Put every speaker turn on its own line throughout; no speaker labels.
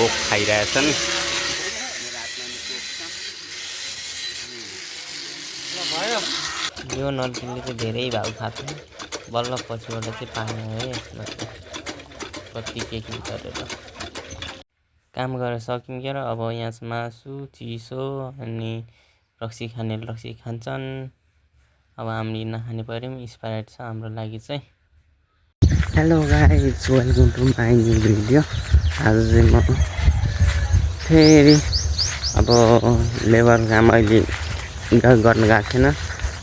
Coke खाइरहेछन्। यो नर्सरीले चाहिँ धेरै भाउ खान्छ। बल्ल पछिबाट चाहिँ पानी है यसमा कति के गरेर काम गरेर सक्यौँ क्या। र अब यहाँ मासु चिसो अनि रक्सी खाने रक्सी खान्छन्। अब हामीले नखाने पऱ्यौँ। स्प्राइट छ हाम्रो लागि चाहिँ। Hello guys, welcome to my new video. आज चाहिँ म फेरि अब लेबर काम अहिले गर्न गएको थिएन।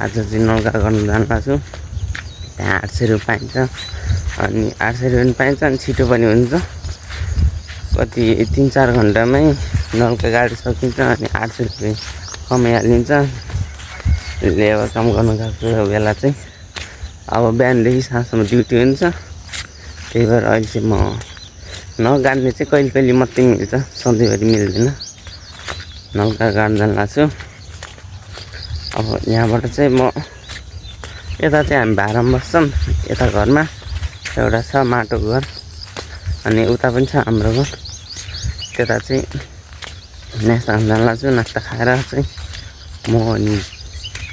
आज चाहिँ नल्का गर्न जानु भएको छु। त्यहाँ 800 रुपियाँ पाइन्छ अनि 800 रुपियाँ पाइन्छ अनि छिटो पनि हुन्छ। कति 3-4 घन्टामै नल्का गाडी सकिन्छ अनि 800 रुपियाँ कमाइहालिन्छ लेबर काम गर्न गएको बेला चाहिँ। अब बिहानदेखि साँझसम्म ड्युटी हुन्छ। त्यही भएर अहिले चाहिँ म नगाड्ने चाहिँ कहिले कहिले मात्रै मिल्छ, सधैँभरि मिल्दैन। नल्का गाड्न जानु लाग्छु। अब यहाँबाट चाहिँ म यता चाहिँ हामी भाडामा बस्छौँ। यता घरमा एउटा छ माटो घर अनि उता पनि छ हाम्रो घर। त्यता चाहिँ नास्ता खान जानु लाग्छु। नास्ता खाएर चाहिँ म अनि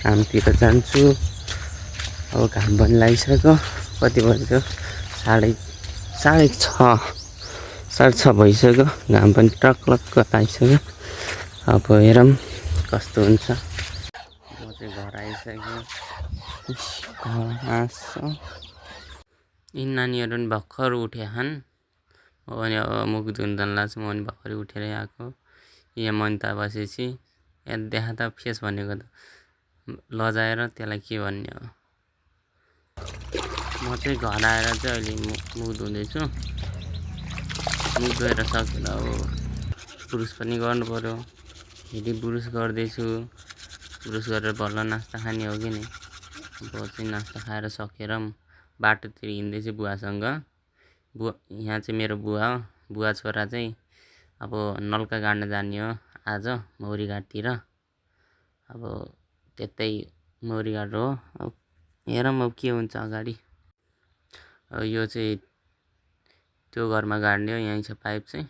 कामतिर जान्छु। अब घाम पनि लागिसक्यो। कति बज्यो? 6:30 भइसक्यो। घाम पनि टक्लक्क लागिसक्यो। अब हेरौँ कस्तो हुन्छ। म चाहिँ घर आइसक्यो। यी नानीहरू पनि भर्खर उठेछन्। म पनि अब मुख धुन जानु लाग्छु। म पनि भर्खरै उठेरै आएको। यहाँ मनिता बसेपछि यहाँ देखा त फेस भनेको त लजाएर त्यसलाई के भन्ने हो। म चाहिँ घर आएर चाहिँ अहिले मुख धुँदैछु। मुख धोएर सकेर अब ब्रुस पनि गर्नु पर्यो। फेरि ब्रुस गर्दैछु। ब्रुस गरेर बल्ल नास्ता खाने हो कि नि। अब चाहिँ नास्ता खाएर सकेर बाटोतिर हिँड्दैछु बुवासँग। यहाँ चाहिँ मेरो बुवा हो। बुवा छोरा चाहिँ अब नल्का गाड्न जाने हो आज मौरीघाटतिर। अब त्यतै मौरीघाट हो। अब हेरौँ अब के हुन्छ अगाडि। यो चाहिँ त्यो घरमा गाड्ने हो। यहीँ छ पाइप चाहिँ।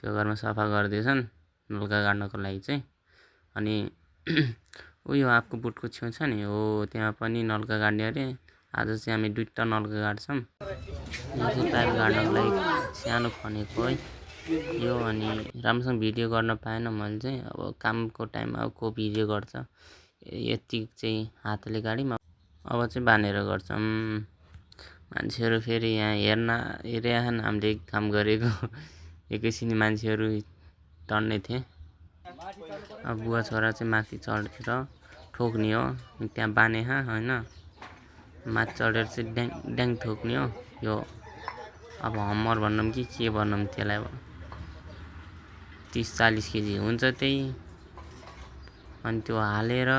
त्यो घरमा सफा गर्दैछन् नल्का गाड्नको लागि चाहिँ। अनि उयो आपको बुटको छेउ छ नि हो, त्यहाँ पनि नल्का गाड्ने अरे। आज चाहिँ हामी 2टा नल्का गाड्छौँ। यहाँ चाहिँ पाइप गाड्नको लागि सानो खनेको है यो। अनि राम्रोसँग भिडियो गर्न पाएन मैले चाहिँ। अब कामको टाइममा अब को भिडियो गर्छ। यति चाहिँ हातले गाड्यौँ। अब चाहिँ बानेर गर्छौँ। मान्छेहरू फेरि यहाँ हेरिरहेछन् हामीले काम गरेको। एकैछिन मान्छेहरू टन्नै थिए। अब बुवा छोरा चाहिँ माथि चढेर ठोक्ने हो। त्यहाँ बानेछ होइन, माथि चढेर चाहिँ ड्याङ ठोक्ने हो। यो अब हम्मर भनौँ कि के भनौँ त्यसलाई। 30-40 केजी हुन्छ त्यही। अनि त्यो हालेर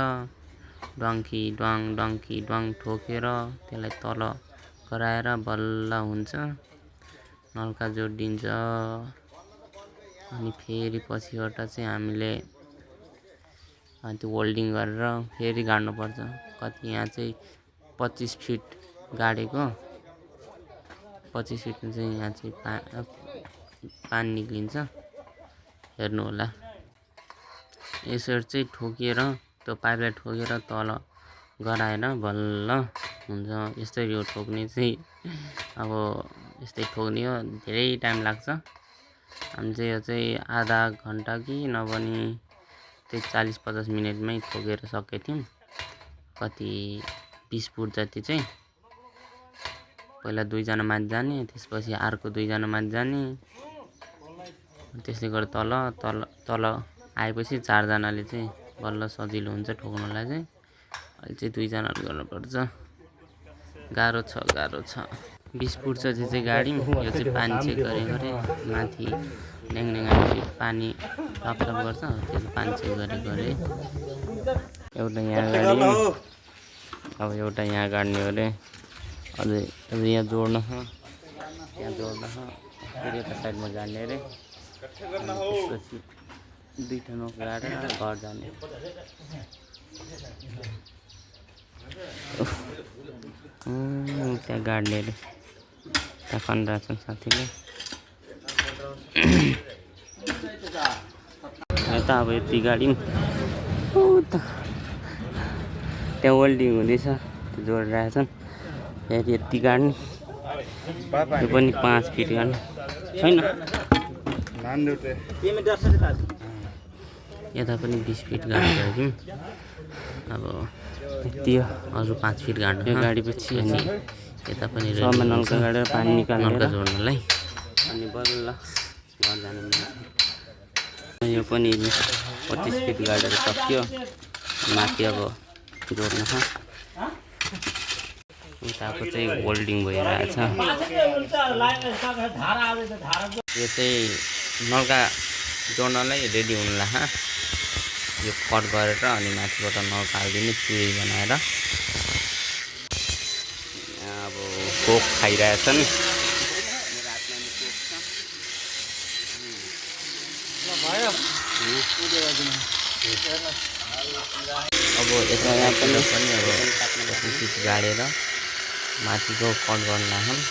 डङ्की ड्वाङ ठोकेर त्यसलाई तल गराएर बल्ल हुन्छ। नल्का जोडिन्छ। अनि फेरि पछिबाट चाहिँ हामीले त्यो होल्डिङ गरेर फेरि गाड्नुपर्छ। कति यहाँ चाहिँ 25 फिट गाडेको। 25 फिटमा चाहिँ यहाँ चाहिँ पानी निक्लिन्छ। हेर्नु होला। यसरी चाहिँ ठोकेर त्यो पाइपलाई ठोकेर तल गराएर बल्ल हुन्छ। यस्तै यो ठोक्ने चाहिँ अब यस्तै ठोक्ने हो। धेरै टाइम लाग्छ। हामी चाहिँ यो चाहिँ आधा घन्टा कि नभनी त्यही 40-50 मिनटमै ठोकेर सकेको थियौँ। कति 20 फुट जति चाहिँ। पहिला 2 जना माथि जाने, त्यसपछि अर्को 2 जना माथि जाने। त्यसले गर्दा तल आएपछि 4 जनाले चाहिँ बल्ल सजिलो हुन्छ ठोक्नलाई चाहिँ। अहिले चाहिँ 2 जनाले गर्नुपर्छ। गाह्रो छ। 20 फुट चाहिँ गाड्यौँ। यो चाहिँ पानी चेक गरे माथि ड्याङ आएपछि पानी टप गर्छ। त्यो चाहिँ पानी चेक गरे एउटा यहाँ गाड्यौँ। अब एउटा यहाँ गाड्ने हो अरे। अझै यहाँ जोड्न छ। यहाँ जोड्न छ। फेरि यता साइडमा गाड्ने अरे। त्यसपछि 2 नोक गाडेर घर जाने। त्यहाँ गाड्ने अरे। त्यहाँ खनिरहेछन् साथीले। यता अब यति गाडी त्यहाँ वेल्डिङ हुँदैछ त्यो जोडिरहेछन् यति गाड्ने त्यो पनि 5 फिट गाड्ने छैन यता पनि 20 फिट गाड्नु थियौँ अब यति अरू 5 फिट गाड्नु यो गाडी पछि अनि यता पनि नलका गाडेर पानी निकाल्नु नलका जोड्नलाई अनि बल्ल घर जानु यो पनि 25 फिट गाडेर सक्यो माथि अब जोड्न छ उताको चाहिँ होल्डिङ भइरहेछ यो चाहिँ नलका जोड्नलाई रेडी हुनु लाग्छ यो कट गरेर अनि माथिबाट नलका हालिदिने चुरी बनाएर अब कोक खाइरहेछन् अब यता यहाँ पनि अब गाडेर माथिको कट गर्न लाग्छन्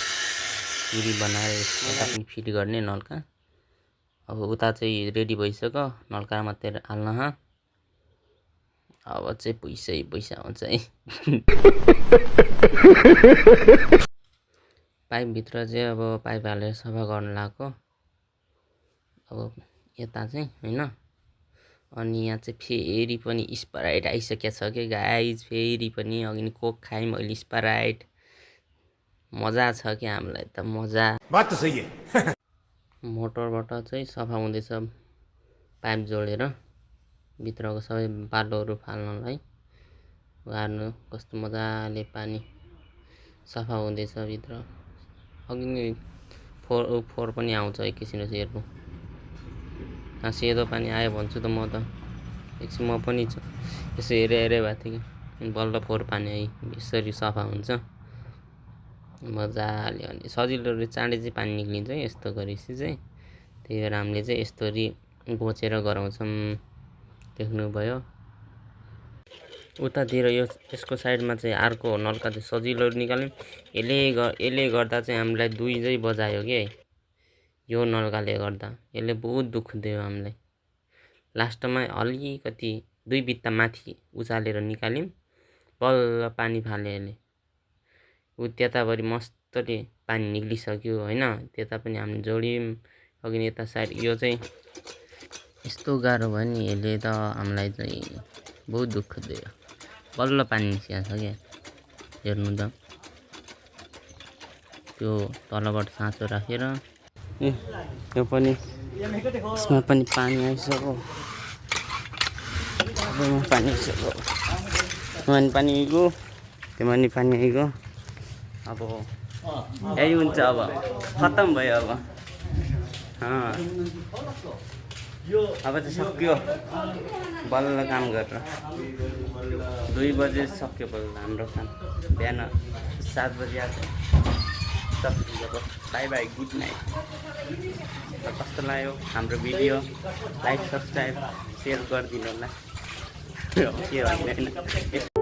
चुरी बनाएर यता पनि फिट गर्ने नलका अब उता चाहिँ रेडी भइसक्यो नलका मात्रै हाल्न अब चाहिँ पैसा हुन्छ है पाइपभित्र चाहिँ अब पाइप हालेर सफा गर्न लाग्यो अब यता चाहिँ होइन अनि यहाँ चाहिँ फेरि पनि स्प्राइट आइसकेको छ कि गाइज फेरि पनि अघि नि कोक खाएँ मैले स्प्राइट मजा छ कि हामीलाई त मजा बात त सही है मोटरबाट चाहिँ सफा हुँदैछ पाइप जोडेर भित्रको सबै बाटोहरू फाल्नलाई गाड्नु कस्तो मजाले पानी सफा हुँदैछ भित्र अघि नै फोहोर पनि आउँछ एकैछिन हेर्नु सेतो पानी आयो भन्छु त म त एकछिन म पनि यसो हेरे भएको थिएँ कि बल्ल फोहोर पानी आइ यसरी सफा हुन्छ मजाले अनि सजिलोले चाँडै चाहिँ पानी निक्लिन्छ यस्तो गरेपछि चाहिँ त्यही भएर हामीले चाहिँ यस्तोरी गोचेर गराउँछौँ देख्नुभयो उतातिर यसको साइडमा चाहिँ अर्को नलका चाहिँ सजिलो निकाल्यौँ यसले गर्दा चाहिँ हामीलाई 2 चाहिँ बजायो कि यो नलकाले गर्दा यसले बहुत दुःख दियो हामीलाई लास्टमा अलिकति 2 बित्ता माथि उचालेर निकाल्यौँ बल्ल पानी फाल्यो यसले उ त्यताभरि मस्तले पानी निक्लिसक्यो होइन त्यता पनि हामीले जोड्यौँ अघि यता साइड यो चाहिँ यस्तो गाह्रो भयो नि यसले त हामीलाई चाहिँ बहुत दुःख दियो बल्ल पानी निस्किएको छ क्या हेर्नु त त्यो तलबाट साँचो राखेर यो पनि यसमा पनि पानी आइसक्यो पानी आइसक्यो माथि पानी आइगयो त्यो माथि पानी आइगयो अब यही हुन्छ अब खत्तम भयो अब अब चाहिँ सक्यो बल्ल काम गरेर 2 बजे सक्यो बल्ल हाम्रो काम बिहान 7 बजे आएको बाई बाई गुड नाइट कस्तो लाग्यो हाम्रो भिडियो लाइक सब्सक्राइब सेयर गरिदिनु होला के होइन